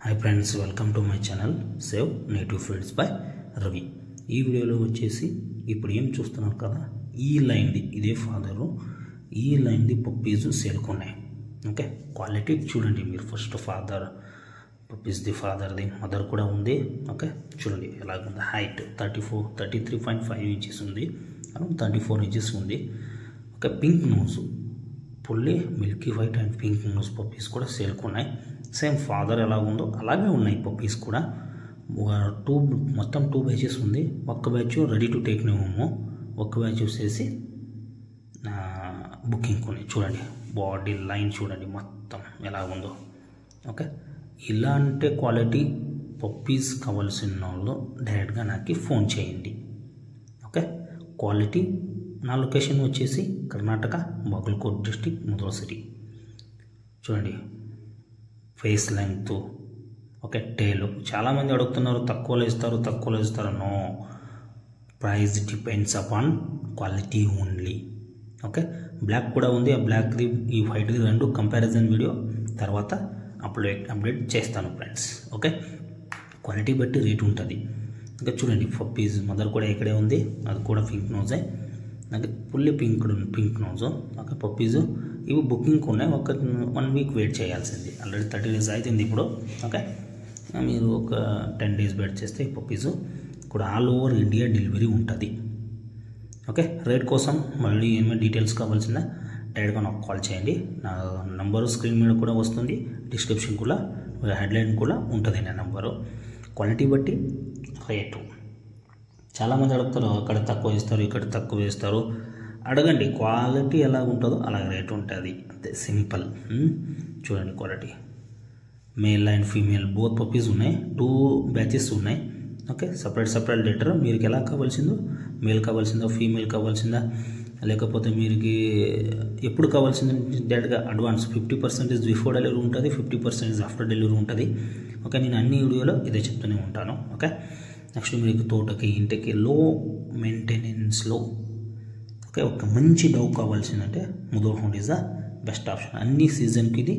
Hi friends, welcome to my channel Save Native Feeds by Ravi. ఈ వీడియోలో వచ్చేసి ఇప్పుడు ఏం చూస్తున్నారు కదా, ఈ లైన్ ది ఇదే ఫాదర్, ఈ లైన్ ది పప్పీస్ సేల్కొన్నాయి. ఓకే, క్వాలిటీ చూడండి మీరు. ఫస్ట్ ఫాదర్ పప్పీస్ ది ఫాదర్ ది మదర్ కూడా ఉంది. ఓకే, చూడండి ఎలాగుంది. హైట్ 33.5 ఇంచెస్ ఉంది, అరౌండ్ 34 ఇంచెస్ ఉంది. Okay, pink nose, fully milky white and pink nose puppies కూడా సేల్కొన్నాయి. సేమ్ ఫాదర్ ఎలాగుందో అలాగే ఉన్నాయి పప్పీస్ కూడా. మొత్తం 2 బ్యాచెస్ ఉంది. ఒక్క batch ready to take new, ఒక్క బ్యాచ్ వచ్చేసి బుకింగ్ కొని. చూడండి బాడీ లైన్ చూడండి మొత్తం ఎలా ఉందో. ఓకే, ఇలాంటి క్వాలిటీ పప్పీస్ కావాల్సిన వాళ్ళు డైరెక్ట్గా నాకు ఫోన్ చేయండి. Okay, quality. నా లొకేషన్ వచ్చేసి కర్ణాటక, బాగల్కోట్ డిస్టిక్, ముధోల్ సిటీ. చూడండి ఫేస్ లెంగ్త్, ఓకే, టేలు. చాలామంది అడుగుతున్నారు తక్కువలో ఇస్తారు. No, price depends upon quality only. Okay, black కూడా ఉంది. ఆ బ్లాక్ది ఈ వైట్ది రెండు కంపారిజన్ వీడియో తర్వాత అప్డేట్ చేస్తాను ఫ్రెండ్స్. ఓకే, క్వాలిటీ బట్టి రేట్ ఉంటుంది. ఇంకా చూడండి పప్పీస్ మదర్ కూడా ఇక్కడే ఉంది, అది కూడా పింక్ నోజే, నాకు fully pink nose. Okay, puppies ఇవి బుకింగ్ ఉన్నాయి. 1 వీక్ వెయిట్ చేయాల్సింది. ఆల్రెడీ 30 డేస్ అవుతుంది ఇప్పుడు. ఓకే, మీరు ఒక 10 డేస్ వెయిట్ చేస్తే ఈ పప్పీస్ కూడా ఆల్ ఓవర్ ఇండియా డెలివరీ ఉంటుంది. ఓకే, రేట్ కోసం మళ్ళీ ఏమైనా డీటెయిల్స్ కావాల్సిందా డైరెక్ట్గా నాకు కాల్ చేయండి. నా నంబరు స్క్రీన్ మీద కూడా వస్తుంది, డిస్క్రిప్షన్ కూడా హెడ్లైన్ కూడా ఉంటుంది నా నంబరు. క్వాలిటీ బట్టి రేటు. చాలామంది అడుగుతారు అక్కడ తక్కువ ఇస్తారు, ఇక్కడ తక్కువ ఇస్తారు. అడగండి, క్వాలిటీ ఎలా ఉంటుందో అలాగే రేట్ ఉంటుంది, అంతే సింపుల్. చూడండి quality. Male and female both puppies ఉన్నాయి. 2 బ్యాచెస్ ఉన్నాయి. Okay, separate letter. మీకు ఎలా కావాల్సిందో, మేల్ కావాల్సిందా, ఫీమేల్ కావాల్సిందా, లేకపోతే మీకు ఎప్పుడు కావాల్సిందో డైరెక్ట్గా అడ్వాన్స్ 50% బిఫోర్ డెలివరీ ఉంటుంది, 50% ఆఫ్టర్ డెలివరీ ఉంటుంది. ఓకే, నేను అన్ని వీడియోలో ఇదే చెప్తూనే ఉంటాను. ఓకే, నెక్స్ట్ మీకు తోటకి, ఇంటికి లో మెయింటెనెన్స్లో ఓకే ఒక మంచి డౌ కావాల్సిందంటే Mudhol hound is the best option. అన్ని సీజన్కి ఇది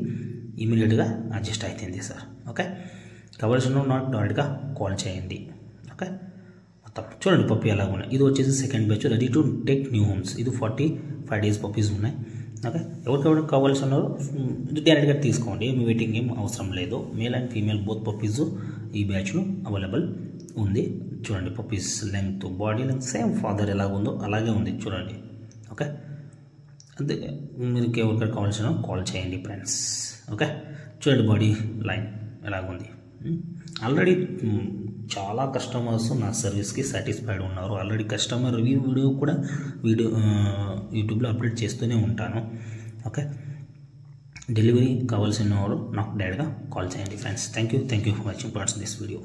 ఇమీడియట్గా అడ్జస్ట్ అవుతుంది సార్. ఓకే, కావాల్సిన నాకు డైరెక్ట్గా కాల్ చేయండి. ఓకే, మొత్తం చూడండి పప్పీ ఎలా ఉన్నాయి. ఇది వచ్చేసి second batch ready to take new homes. ఇది 45 డేస్ పప్పీస్ ఉన్నాయి. ఓకే, ఎవరికెవరికి కావాల్సిన ఇది డైరెక్ట్గా తీసుకోండి, ఏమి వెయిటింగ్ ఏం అవసరం లేదు. Male and female both puppies ఈ బ్యాచ్లో అవైలబుల్ ఉంది. చూడండి puppies length, body length same father ఎలాగుందో అలాగే ఉంది. చూడండి. ఓకే, అంతే. మీరు ఎవరికైనా కావాల్సిన కాల్ చేయండి ఫ్రెండ్స్. ఓకే, చూడండి బాడీ లైన్ ఎలాగుంది. ఆల్రెడీ చాలా కస్టమర్స్ నా సర్వీస్కి సాటిస్ఫైడ్ ఉన్నారు. ఆల్రెడీ కస్టమర్ రివ్యూ వీడియో కూడా యూట్యూబ్లో అప్లోడ్ చేస్తూనే ఉంటాను. ఓకే, డెలివరీ కావాల్సిన వాళ్ళు నాకు డైరెక్ట్గా కాల్ చేయండి friends. Thank you for watching this video.